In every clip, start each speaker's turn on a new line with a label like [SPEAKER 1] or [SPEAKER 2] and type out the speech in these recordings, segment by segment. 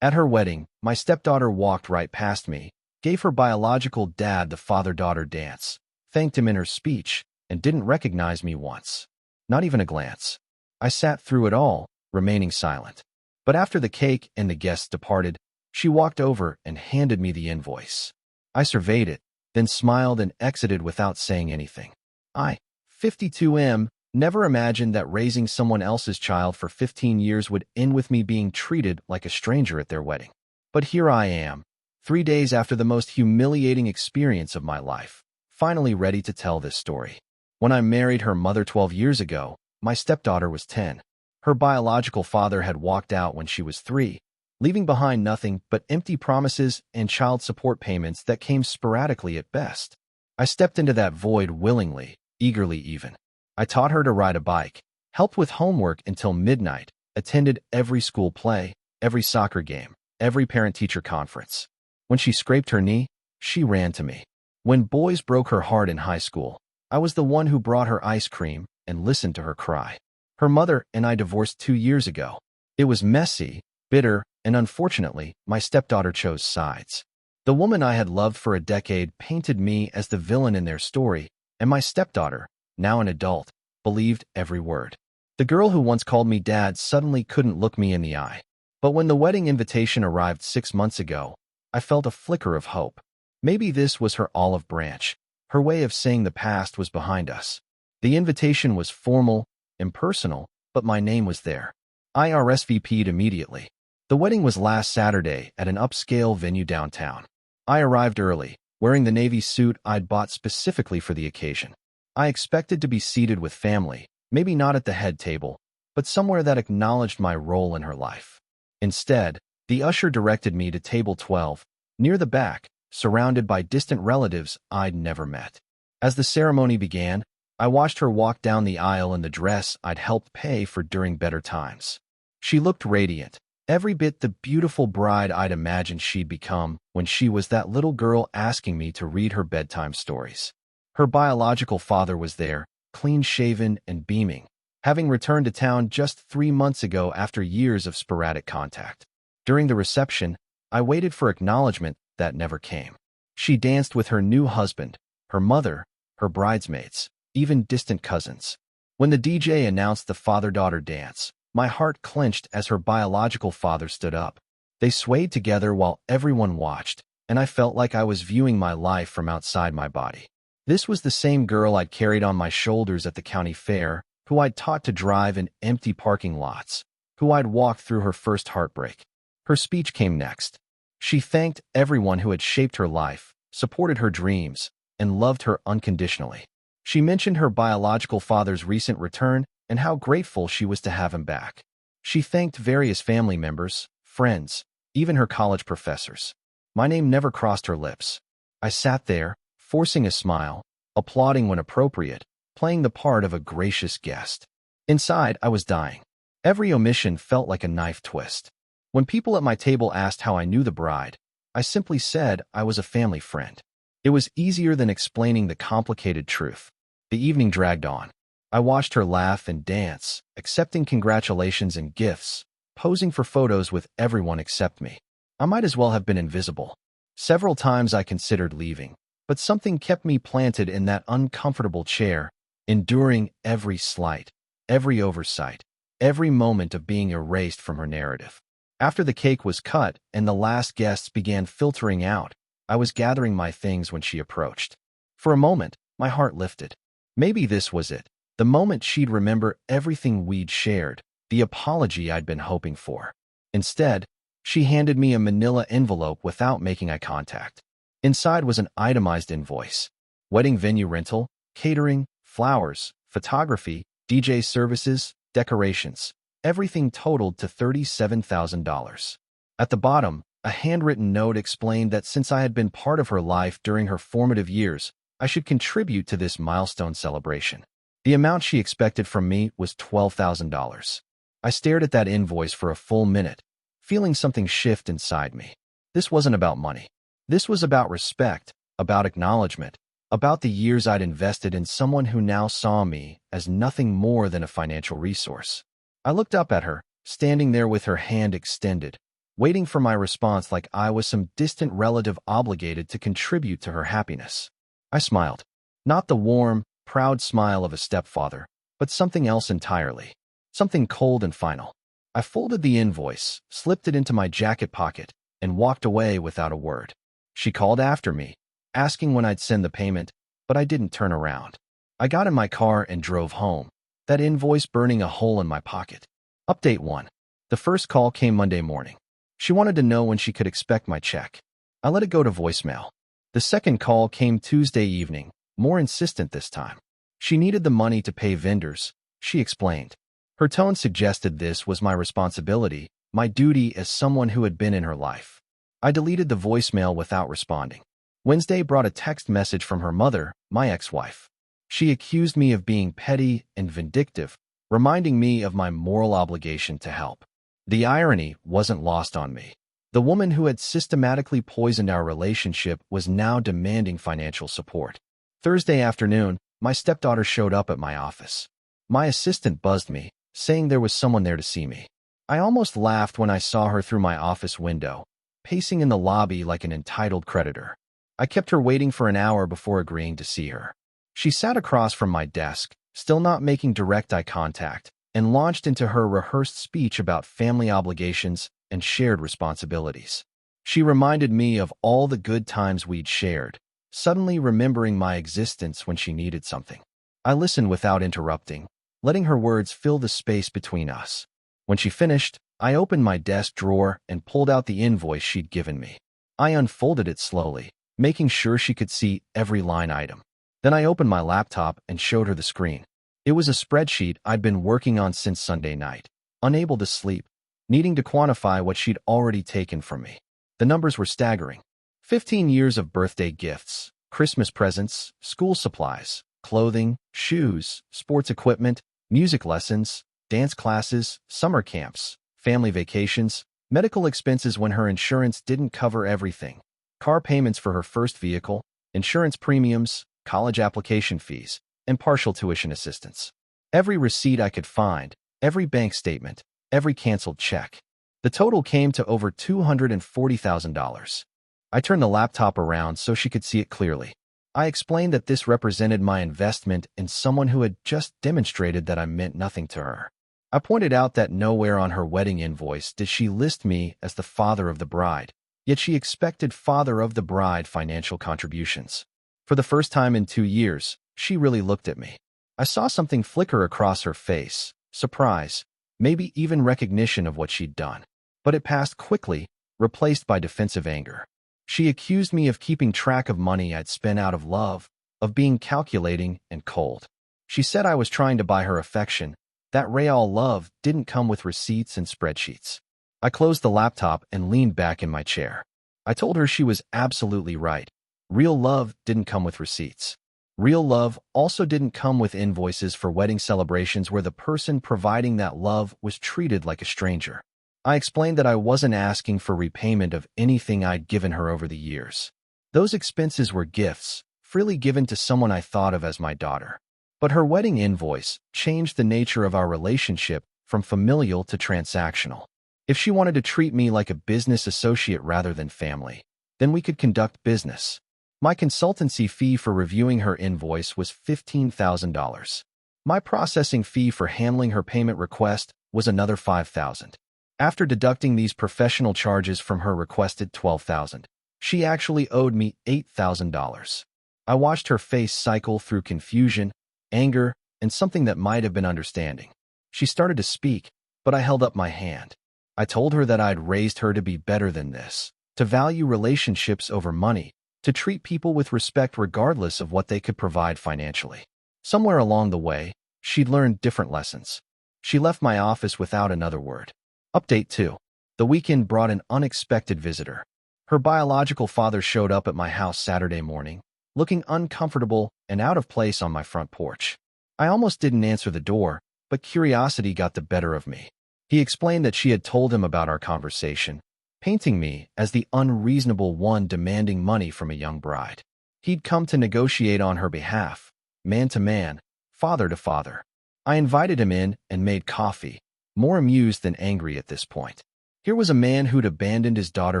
[SPEAKER 1] At her wedding, my stepdaughter walked right past me, gave her biological dad the father-daughter dance, thanked him in her speech, and didn't recognize me once. Not even a glance. I sat through it all, remaining silent. But after the cake and the guests departed, she walked over and handed me the invoice. I surveyed it, then smiled and exited without saying anything. I, 52M, never imagined that raising someone else's child for 15 years would end with me being treated like a stranger at their wedding. But here I am, 3 days after the most humiliating experience of my life, finally ready to tell this story. When I married her mother 12 years ago, my stepdaughter was 10. Her biological father had walked out when she was 3, leaving behind nothing but empty promises and child support payments that came sporadically at best. I stepped into that void willingly, eagerly even. I taught her to ride a bike, helped with homework until midnight, attended every school play, every soccer game, every parent-teacher conference. When she scraped her knee, she ran to me. When boys broke her heart in high school, I was the one who brought her ice cream and listened to her cry. Her mother and I divorced 2 years ago. It was messy, bitter, and unfortunately, my stepdaughter chose sides. The woman I had loved for a decade painted me as the villain in their story, and my stepdaughter, now an adult, believed every word. The girl who once called me dad suddenly couldn't look me in the eye. But when the wedding invitation arrived 6 months ago, I felt a flicker of hope. Maybe this was her olive branch, her way of saying the past was behind us. The invitation was formal, impersonal, but my name was there. I RSVP'd immediately. The wedding was last Saturday at an upscale venue downtown. I arrived early, wearing the navy suit I'd bought specifically for the occasion. I expected to be seated with family, maybe not at the head table, but somewhere that acknowledged my role in her life. Instead, the usher directed me to table 12, near the back, surrounded by distant relatives I'd never met. As the ceremony began, I watched her walk down the aisle in the dress I'd helped pay for during better times. She looked radiant, every bit the beautiful bride I'd imagined she'd become when she was that little girl asking me to read her bedtime stories. Her biological father was there, clean-shaven and beaming, having returned to town just 3 months ago after years of sporadic contact. During the reception, I waited for acknowledgement that never came. She danced with her new husband, her mother, her bridesmaids, even distant cousins. When the DJ announced the father-daughter dance, my heart clenched as her biological father stood up. They swayed together while everyone watched, and I felt like I was viewing my life from outside my body. This was the same girl I'd carried on my shoulders at the county fair, who I'd taught to drive in empty parking lots, who I'd walked through her first heartbreak. Her speech came next. She thanked everyone who had shaped her life, supported her dreams, and loved her unconditionally. She mentioned her biological father's recent return and how grateful she was to have him back. She thanked various family members, friends, even her college professors. My name never crossed her lips. I sat there, forcing a smile, applauding when appropriate, playing the part of a gracious guest. Inside, I was dying. Every omission felt like a knife twist. When people at my table asked how I knew the bride, I simply said I was a family friend. It was easier than explaining the complicated truth. The evening dragged on. I watched her laugh and dance, accepting congratulations and gifts, posing for photos with everyone except me. I might as well have been invisible. Several times I considered leaving, but something kept me planted in that uncomfortable chair, enduring every slight, every oversight, every moment of being erased from her narrative. After the cake was cut and the last guests began filtering out, I was gathering my things when she approached. For a moment, my heart lifted. Maybe this was it, the moment she'd remember everything we'd shared, the apology I'd been hoping for. Instead, she handed me a manila envelope without making eye contact. Inside was an itemized invoice. Wedding venue rental, catering, flowers, photography, DJ services, decorations. Everything totaled to $37,000. At the bottom, a handwritten note explained that since I had been part of her life during her formative years, I should contribute to this milestone celebration. The amount she expected from me was $12,000. I stared at that invoice for a full minute, feeling something shift inside me. This wasn't about money. This was about respect, about acknowledgement, about the years I'd invested in someone who now saw me as nothing more than a financial resource. I looked up at her, standing there with her hand extended, waiting for my response like I was some distant relative obligated to contribute to her happiness. I smiled. Not the warm, proud smile of a stepfather, but something else entirely. Something cold and final. I folded the invoice, slipped it into my jacket pocket, and walked away without a word. She called after me, asking when I'd send the payment, but I didn't turn around. I got in my car and drove home, that invoice burning a hole in my pocket. Update 1. The first call came Monday morning. She wanted to know when she could expect my check. I let it go to voicemail. The second call came Tuesday evening, more insistent this time. She needed the money to pay vendors, she explained. Her tone suggested this was my responsibility, my duty as someone who had been in her life. I deleted the voicemail without responding. Wednesday brought a text message from her mother, my ex-wife. She accused me of being petty and vindictive, reminding me of my moral obligation to help. The irony wasn't lost on me. The woman who had systematically poisoned our relationship was now demanding financial support. Thursday afternoon, my stepdaughter showed up at my office. My assistant buzzed me, saying there was someone there to see me. I almost laughed when I saw her through my office window, pacing in the lobby like an entitled creditor. I kept her waiting for an hour before agreeing to see her. She sat across from my desk, still not making direct eye contact, and launched into her rehearsed speech about family obligations and shared responsibilities. She reminded me of all the good times we'd shared, suddenly remembering my existence when she needed something. I listened without interrupting, letting her words fill the space between us. When she finished, I opened my desk drawer and pulled out the invoice she'd given me. I unfolded it slowly, making sure she could see every line item. Then I opened my laptop and showed her the screen. It was a spreadsheet I'd been working on since Sunday night, unable to sleep, needing to quantify what she'd already taken from me. The numbers were staggering. 15 years of birthday gifts, Christmas presents, school supplies, clothing, shoes, sports equipment, music lessons, dance classes, summer camps, family vacations, medical expenses when her insurance didn't cover everything, car payments for her first vehicle, insurance premiums, college application fees, and partial tuition assistance. Every receipt I could find, every bank statement, every canceled check. The total came to over $240,000. I turned the laptop around so she could see it clearly. I explained that this represented my investment in someone who had just demonstrated that I meant nothing to her. I pointed out that nowhere on her wedding invoice did she list me as the father of the bride, yet she expected father of the bride financial contributions. For the first time in 2 years, she really looked at me. I saw something flicker across her face, surprise, maybe even recognition of what she'd done. But it passed quickly, replaced by defensive anger. She accused me of keeping track of money I'd spent out of love, of being calculating and cold. She said I was trying to buy her affection, that real love didn't come with receipts and spreadsheets. I closed the laptop and leaned back in my chair. I told her she was absolutely right. Real love didn't come with receipts. Real love also didn't come with invoices for wedding celebrations where the person providing that love was treated like a stranger. I explained that I wasn't asking for repayment of anything I'd given her over the years. Those expenses were gifts, freely given to someone I thought of as my daughter. But her wedding invoice changed the nature of our relationship from familial to transactional. If she wanted to treat me like a business associate rather than family, then we could conduct business. My consultancy fee for reviewing her invoice was $15,000. My processing fee for handling her payment request was another $5,000. After deducting these professional charges from her requested $12,000, she actually owed me $8,000. I watched her face cycle through confusion, anger, and something that might have been understanding. She started to speak, but I held up my hand. I told her that I'd raised her to be better than this, to value relationships over money, to treat people with respect regardless of what they could provide financially. Somewhere along the way, she'd learned different lessons. She left my office without another word. Update 2. The weekend brought an unexpected visitor. Her biological father showed up at my house Saturday morning, looking uncomfortable and out of place on my front porch. I almost didn't answer the door, but curiosity got the better of me. He explained that she had told him about our conversation, painting me as the unreasonable one demanding money from a young bride. He'd come to negotiate on her behalf, man to man, father to father. I invited him in and made coffee, more amused than angry at this point. Here was a man who'd abandoned his daughter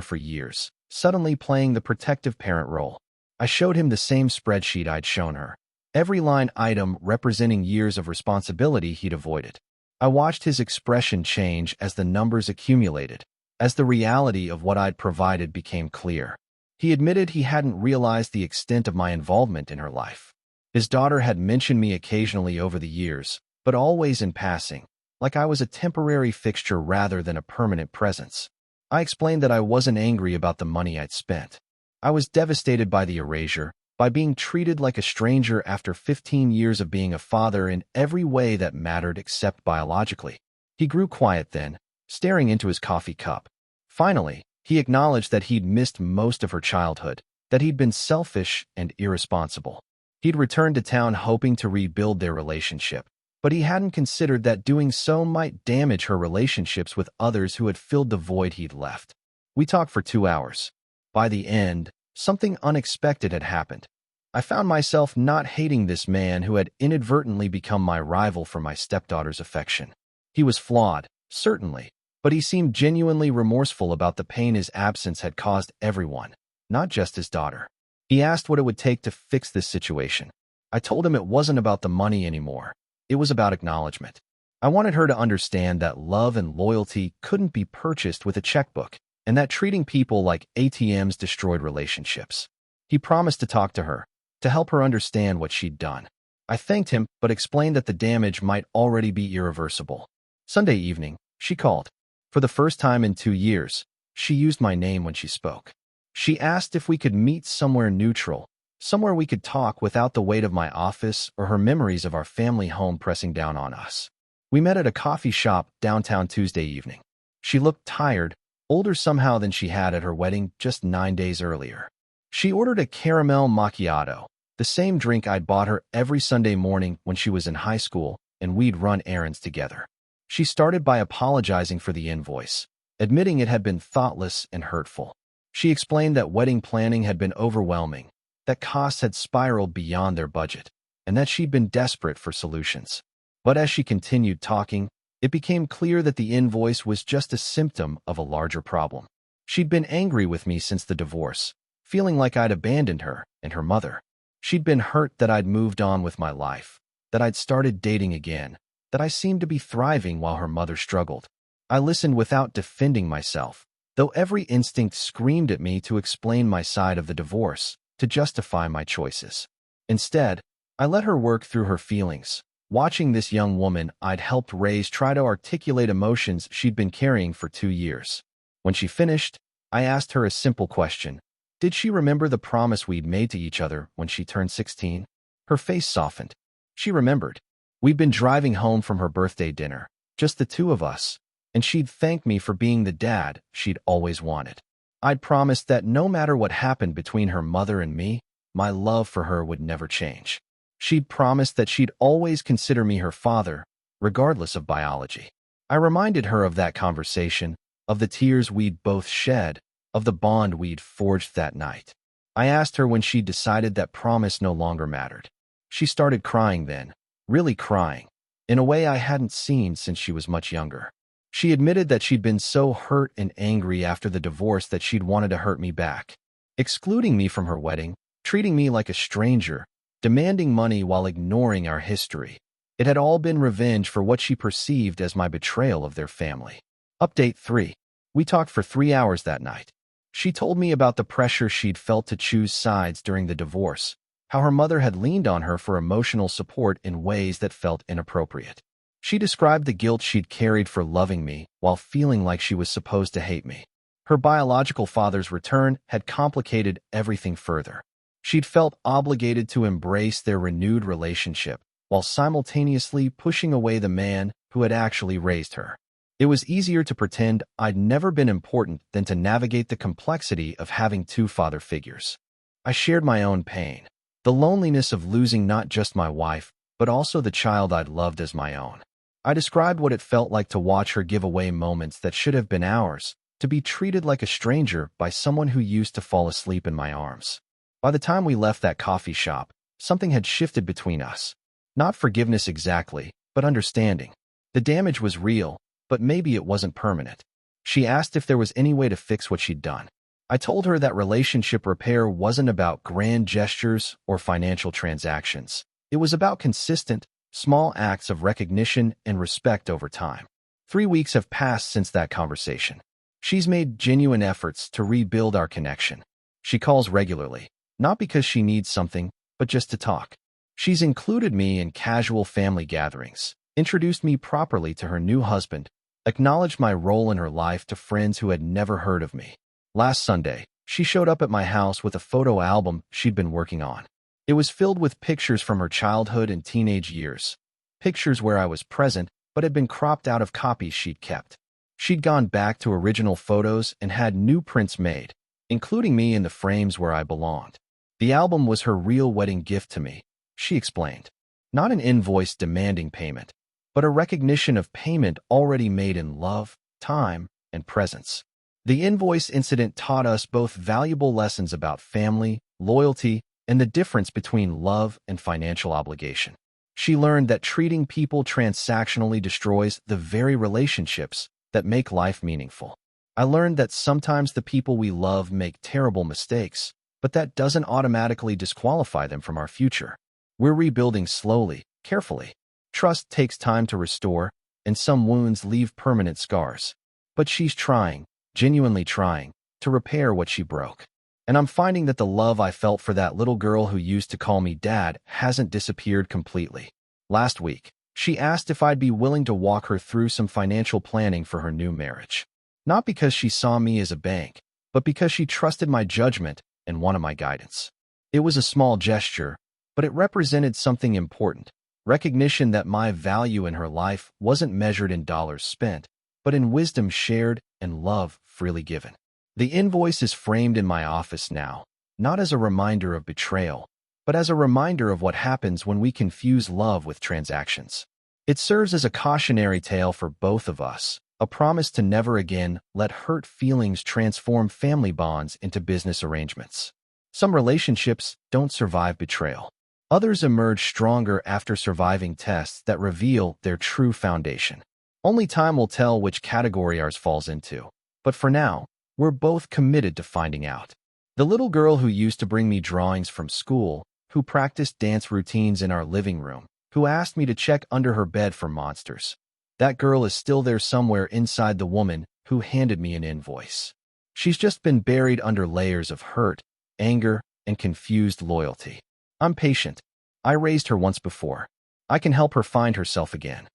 [SPEAKER 1] for years, suddenly playing the protective parent role. I showed him the same spreadsheet I'd shown her, every line item representing years of responsibility he'd avoided. I watched his expression change as the numbers accumulated, as the reality of what I'd provided became clear. He admitted he hadn't realized the extent of my involvement in her life. His daughter had mentioned me occasionally over the years, but always in passing, like I was a temporary fixture rather than a permanent presence. I explained that I wasn't angry about the money I'd spent. I was devastated by the erasure, by being treated like a stranger after 15 years of being a father in every way that mattered except biologically. He grew quiet then, staring into his coffee cup. Finally, he acknowledged that he'd missed most of her childhood, that he'd been selfish and irresponsible. He'd returned to town hoping to rebuild their relationship, but he hadn't considered that doing so might damage her relationships with others who had filled the void he'd left. We talked for 2 hours. By the end, something unexpected had happened. I found myself not hating this man who had inadvertently become my rival for my stepdaughter's affection. He was flawed, certainly, but he seemed genuinely remorseful about the pain his absence had caused everyone, not just his daughter. He asked what it would take to fix this situation. I told him it wasn't about the money anymore. It was about acknowledgement. I wanted her to understand that love and loyalty couldn't be purchased with a checkbook, and that treating people like ATMs destroyed relationships. He promised to talk to her, to help her understand what she'd done. I thanked him, but explained that the damage might already be irreversible. Sunday evening, she called. For the first time in 2 years, she used my name when she spoke. She asked if we could meet somewhere neutral, somewhere we could talk without the weight of my office or her memories of our family home pressing down on us. We met at a coffee shop downtown Tuesday evening. She looked tired, older somehow than she had at her wedding just 9 days earlier. She ordered a caramel macchiato, the same drink I'd bought her every Sunday morning when she was in high school and we'd run errands together. She started by apologizing for the invoice, admitting it had been thoughtless and hurtful. She explained that wedding planning had been overwhelming, that costs had spiraled beyond their budget, and that she'd been desperate for solutions. But as she continued talking, it became clear that the invoice was just a symptom of a larger problem. She'd been angry with me since the divorce, feeling like I'd abandoned her and her mother. She'd been hurt that I'd moved on with my life, that I'd started dating again, that I seemed to be thriving while her mother struggled. I listened without defending myself, though every instinct screamed at me to explain my side of the divorce, to justify my choices. Instead, I let her work through her feelings, watching this young woman I'd helped raise try to articulate emotions she'd been carrying for 2 years. When she finished, I asked her a simple question. Did she remember the promise we'd made to each other when she turned 16? Her face softened. She remembered. We'd been driving home from her birthday dinner, just the two of us, and she'd thanked me for being the dad she'd always wanted. I'd promised that no matter what happened between her mother and me, my love for her would never change. She'd promised that she'd always consider me her father, regardless of biology. I reminded her of that conversation, of the tears we'd both shed, of the bond we'd forged that night. I asked her when she'd decided that promise no longer mattered. She started crying then, really crying, in a way I hadn't seen since she was much younger. She admitted that she'd been so hurt and angry after the divorce that she'd wanted to hurt me back, excluding me from her wedding, treating me like a stranger, demanding money while ignoring our history. It had all been revenge for what she perceived as my betrayal of their family. Update 3. We talked for 3 hours that night. She told me about the pressure she'd felt to choose sides during the divorce, how her mother had leaned on her for emotional support in ways that felt inappropriate. She described the guilt she'd carried for loving me while feeling like she was supposed to hate me. Her biological father's return had complicated everything further. She'd felt obligated to embrace their renewed relationship while simultaneously pushing away the man who had actually raised her. It was easier to pretend I'd never been important than to navigate the complexity of having 2 father figures. I shared my own pain, the loneliness of losing not just my wife, but also the child I'd loved as my own. I described what it felt like to watch her give away moments that should have been ours, to be treated like a stranger by someone who used to fall asleep in my arms. By the time we left that coffee shop, something had shifted between us. Not forgiveness exactly, but understanding. The damage was real, but maybe it wasn't permanent. She asked if there was any way to fix what she'd done. I told her that relationship repair wasn't about grand gestures or financial transactions. It was about consistent, small acts of recognition and respect over time. 3 weeks have passed since that conversation. She's made genuine efforts to rebuild our connection. She calls regularly, not because she needs something, but just to talk. She's included me in casual family gatherings, introduced me properly to her new husband, acknowledged my role in her life to friends who had never heard of me. Last Sunday, she showed up at my house with a photo album she'd been working on. It was filled with pictures from her childhood and teenage years, pictures where I was present but had been cropped out of copies she'd kept. She'd gone back to original photos and had new prints made, including me in the frames where I belonged. The album was her real wedding gift to me, she explained. Not an invoice demanding payment, but a recognition of payment already made in love, time, and presence. The Invoice incident taught us both valuable lessons about family, loyalty, and the difference between love and financial obligation. She learned that treating people transactionally destroys the very relationships that make life meaningful. I learned that sometimes the people we love make terrible mistakes, but that doesn't automatically disqualify them from our future. We're rebuilding slowly, carefully. Trust takes time to restore, and some wounds leave permanent scars. But she's trying, genuinely trying, to repair what she broke. And I'm finding that the love I felt for that little girl who used to call me dad hasn't disappeared completely. Last week, she asked if I'd be willing to walk her through some financial planning for her new marriage. Not because she saw me as a bank, but because she trusted my judgment and wanted my guidance. It was a small gesture, but it represented something important. Recognition that my value in her life wasn't measured in dollars spent, but in wisdom shared and love freely given. The invoice is framed in my office now, not as a reminder of betrayal, but as a reminder of what happens when we confuse love with transactions. It serves as a cautionary tale for both of us, a promise to never again let hurt feelings transform family bonds into business arrangements. Some relationships don't survive betrayal. Others emerge stronger after surviving tests that reveal their true foundation. Only time will tell which category ours falls into. But for now, we're both committed to finding out. The little girl who used to bring me drawings from school, who practiced dance routines in our living room, who asked me to check under her bed for monsters. That girl is still there somewhere inside the woman who handed me an invoice. She's just been buried under layers of hurt, anger, and confused loyalty. I'm patient. I raised her once before. I can help her find herself again.